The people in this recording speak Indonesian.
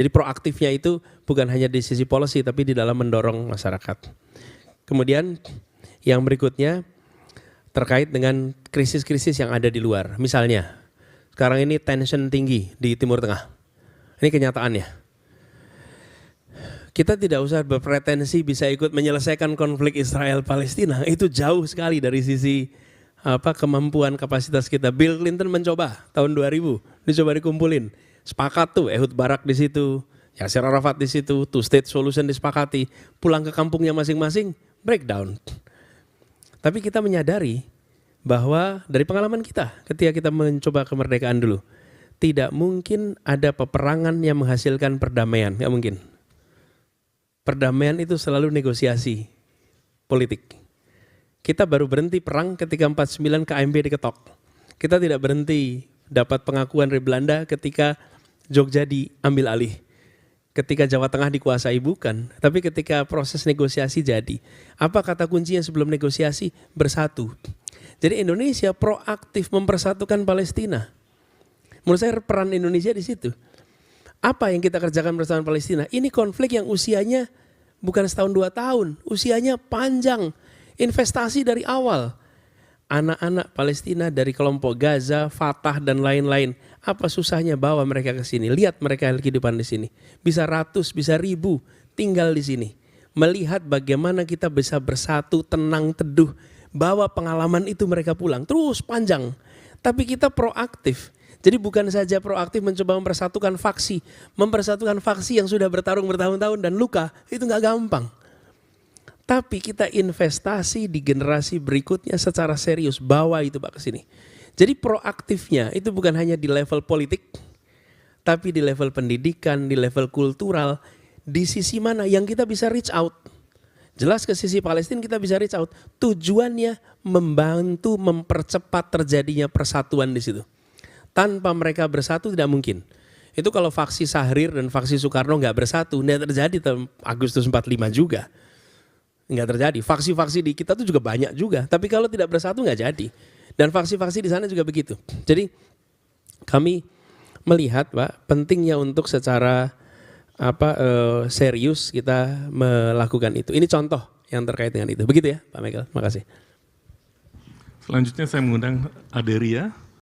Jadi proaktifnya itu bukan hanya di sisi policy tapi di dalam mendorong masyarakat. Kemudian yang berikutnya terkait dengan krisis-krisis yang ada di luar. Misalnya sekarang ini tension tinggi di Timur Tengah. Ini kenyataannya. Kita tidak usah berpretensi bisa ikut menyelesaikan konflik Israel-Palestina. Itu jauh sekali dari sisi kemampuan kapasitas kita. Bill Clinton mencoba tahun 2000, dicoba dikumpulin. Sepakat tuh Ehud Barak di situ, Yasser Arafat di situ, two state solution disepakati. Pulang ke kampungnya masing-masing, breakdown. Tapi kita menyadari bahwa dari pengalaman kita ketika kita mencoba kemerdekaan dulu, tidak mungkin ada peperangan yang menghasilkan perdamaian, nggak mungkin. Perdamaian itu selalu negosiasi politik. Kita baru berhenti perang ketika 49 KMB diketok. Kita tidak berhenti dapat pengakuan dari Belanda ketika Jogja diambil alih. Ketika Jawa Tengah dikuasai bukan, tapi ketika proses negosiasi jadi. Apa kata kuncinya sebelum negosiasi? Bersatu. Jadi Indonesia proaktif mempersatukan Palestina. Menurut saya peran Indonesia di situ. Apa yang kita kerjakan bersama Palestina? Ini konflik yang usianya bukan setahun 2 tahun, usianya panjang. Investasi dari awal. Anak-anak Palestina dari kelompok Gaza, Fatah dan lain-lain. Apa susahnya bawa mereka ke sini? Lihat mereka kehidupan di sini. Bisa ratus, bisa ribu tinggal di sini. Melihat bagaimana kita bisa bersatu, tenang, teduh. Bawa pengalaman itu mereka pulang. Terus panjang. Tapi kita proaktif. Jadi bukan saja proaktif mencoba mempersatukan faksi. Mempersatukan faksi yang sudah bertarung bertahun-tahun dan luka. Itu gak gampang. Tapi kita investasi di generasi berikutnya secara serius. Bawa itu Pak ke sini. Jadi proaktifnya itu bukan hanya di level politik. Tapi di level pendidikan, di level kultural. Di sisi mana yang kita bisa reach out. Jelas ke sisi Palestina kita bisa reach out. Tujuannya membantu mempercepat terjadinya persatuan di situ. Tanpa mereka bersatu tidak mungkin. Itu kalau faksi Syahrir dan faksi Soekarno nggak bersatu, nggak terjadi Agustus 45 juga. Nggak terjadi. Faksi-faksi di kita tuh juga banyak juga. Tapi kalau tidak bersatu nggak jadi. Dan faksi-faksi di sana juga begitu. Jadi kami melihat Pak, pentingnya untuk secara serius kita melakukan itu. Ini contoh yang terkait dengan itu. Begitu ya Pak Michael. Terima kasih. Selanjutnya saya mengundang Aderia.